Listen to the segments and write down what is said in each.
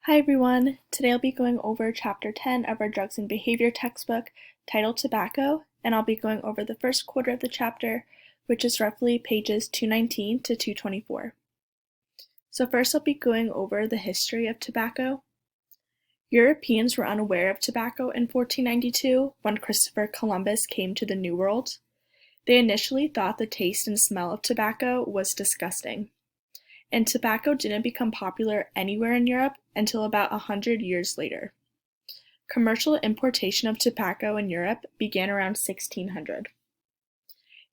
Hi everyone! Today I'll be going over Chapter 10 of our Drugs and Behavior textbook titled Tobacco, and I'll be going over the first quarter of the chapter, which is roughly pages 219 to 224. So first I'll be going over the history of tobacco. Europeans were unaware of tobacco in 1492 when Christopher Columbus came to the New World. They initially thought the taste and smell of tobacco was disgusting. And tobacco didn't become popular anywhere in Europe until about 100 years later. Commercial importation of tobacco in Europe began around 1600.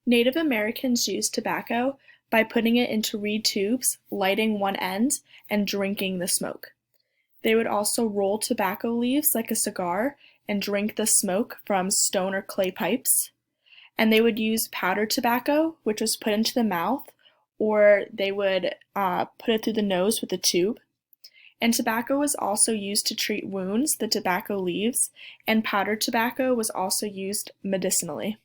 Native Americans used tobacco by putting it into reed tubes, lighting one end, and drinking the smoke. They would also roll tobacco leaves like a cigar and drink the smoke from stone or clay pipes. And they would use powdered tobacco, which was put into the mouth, or they would put it through the nose with a tube. And tobacco was also used to treat wounds, the tobacco leaves, and powdered tobacco was also used medicinally.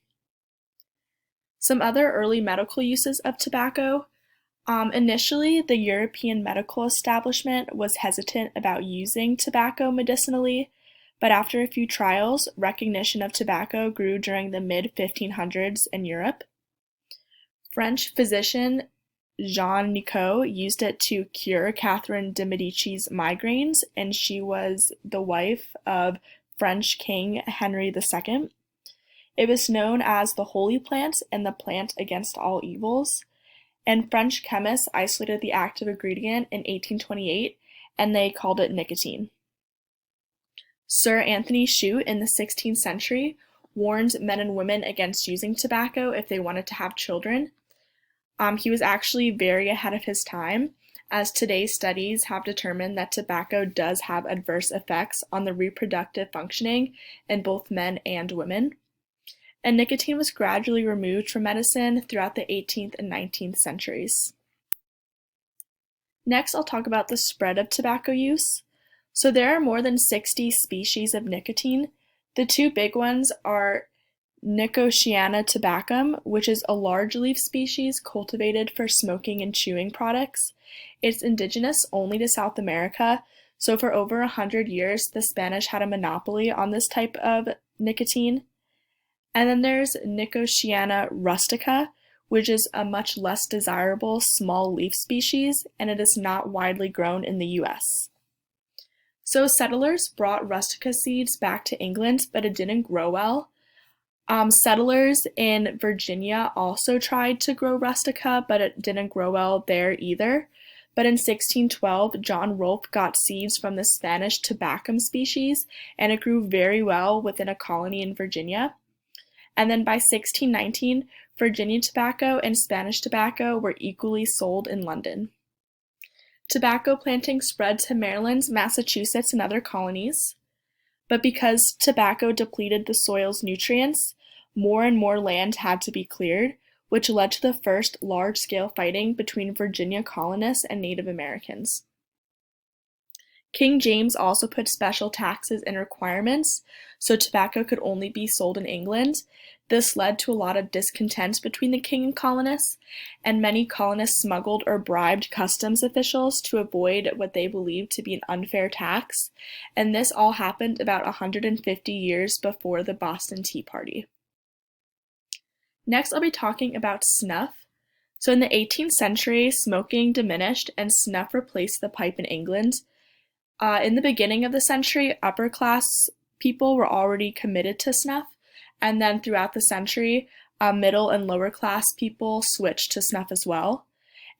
Some other early medical uses of tobacco. Initially, the European medical establishment was hesitant about using tobacco medicinally, but after a few trials, recognition of tobacco grew during the mid-1500s in Europe. French physician Jean Nicot used it to cure Catherine de Medici's migraines, and she was the wife of French King Henry II. It was known as the holy plant and the plant against all evils, and French chemists isolated the active ingredient in 1828, and they called it nicotine. Sir Anthony Shute in the 16th century warned men and women against using tobacco if they wanted to have children. He was actually very ahead of his time, as today's studies have determined that tobacco does have adverse effects on the reproductive functioning in both men and women. And nicotine was gradually removed from medicine throughout the 18th and 19th centuries. Next, I'll talk about the spread of tobacco use. So there are more than 60 species of nicotine. The two big ones are Nicotiana tabacum, which is a large leaf species cultivated for smoking and chewing products. It's indigenous only to South America, so for over 100 years the Spanish had a monopoly on this type of nicotine. And then there's Nicotiana rustica, which is a much less desirable small leaf species, and it is not widely grown in the US. So settlers brought rustica seeds back to England, but it didn't grow well. Settlers in Virginia also tried to grow rustica, but it didn't grow well there either. But in 1612, John Rolfe got seeds from the Spanish tabacum species, and it grew very well within a colony in Virginia. And then by 1619, Virginia tobacco and Spanish tobacco were equally sold in London. Tobacco planting spread to Maryland, Massachusetts, and other colonies. But because tobacco depleted the soil's nutrients, more and more land had to be cleared, which led to the first large-scale fighting between Virginia colonists and Native Americans. King James also put special taxes and requirements, so tobacco could only be sold in England. This led to a lot of discontent between the king and colonists, and many colonists smuggled or bribed customs officials to avoid what they believed to be an unfair tax, and this all happened about 150 years before the Boston Tea Party. Next, I'll be talking about snuff. So in the 18th century, smoking diminished and snuff replaced the pipe in England. In the beginning of the century, upper class people were already committed to snuff, and then throughout the century, middle and lower class people switched to snuff as well.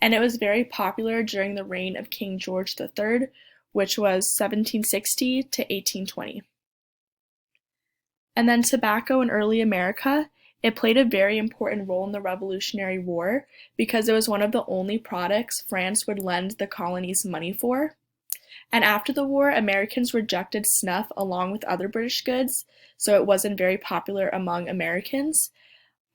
And it was very popular during the reign of King George III, which was 1760 to 1820. And then tobacco in early America. It played a very important role in the Revolutionary War because it was one of the only products France would lend the colonies money for. And after the war, Americans rejected snuff along with other British goods, so it wasn't very popular among Americans.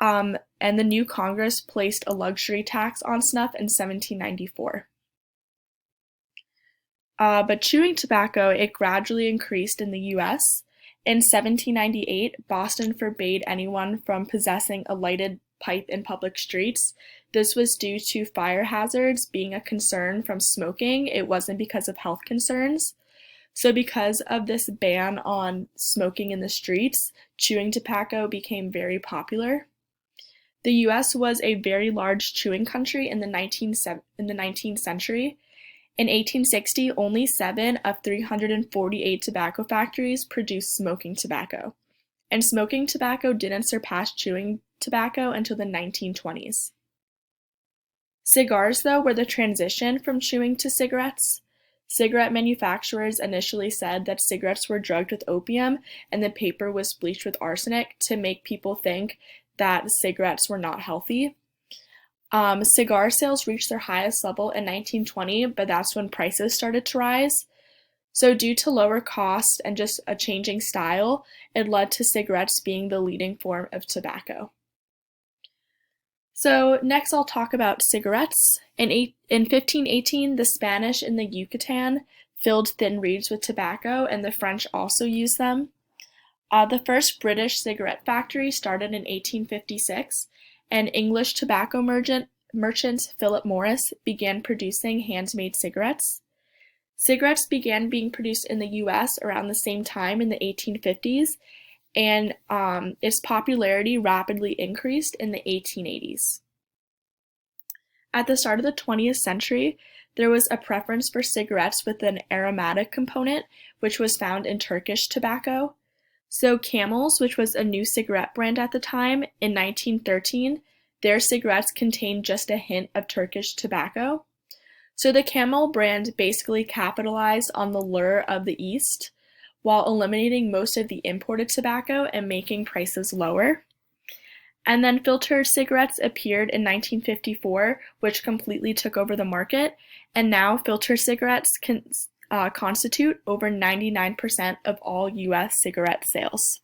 And the new Congress placed a luxury tax on snuff in 1794. But chewing tobacco, it gradually increased in the US. In 1798, Boston forbade anyone from possessing a lighted pipe in public streets. This was due to fire hazards being a concern from smoking. It wasn't because of health concerns. So because of this ban on smoking in the streets, chewing tobacco became very popular. The US was a very large chewing country in the 19th century. In 1860, only 7 of 348 tobacco factories produced smoking tobacco, and smoking tobacco didn't surpass chewing tobacco until the 1920s. Cigars, though, were the transition from chewing to cigarettes. Cigarette manufacturers initially said that cigarettes were drugged with opium and the paper was bleached with arsenic to make people think that cigarettes were not healthy. Cigar sales reached their highest level in 1920, but that's when prices started to rise. So due to lower cost and just a changing style, it led to cigarettes being the leading form of tobacco. So next I'll talk about cigarettes. In 1518, the Spanish in the Yucatan filled thin reeds with tobacco, and the French also used them. The first British cigarette factory started in 1856, and English tobacco merchant Philip Morris began producing handmade cigarettes. Cigarettes began being produced in the US around the same time in the 1850s, and its popularity rapidly increased in the 1880s. At the start of the 20th century, there was a preference for cigarettes with an aromatic component, which was found in Turkish tobacco. So Camels, which was a new cigarette brand at the time, in 1913, their cigarettes contained just a hint of Turkish tobacco. So the Camel brand basically capitalized on the lure of the East, while eliminating most of the imported tobacco and making prices lower. And then filtered cigarettes appeared in 1954, which completely took over the market, and now filter cigarettes constitute over 99% of all US cigarette sales.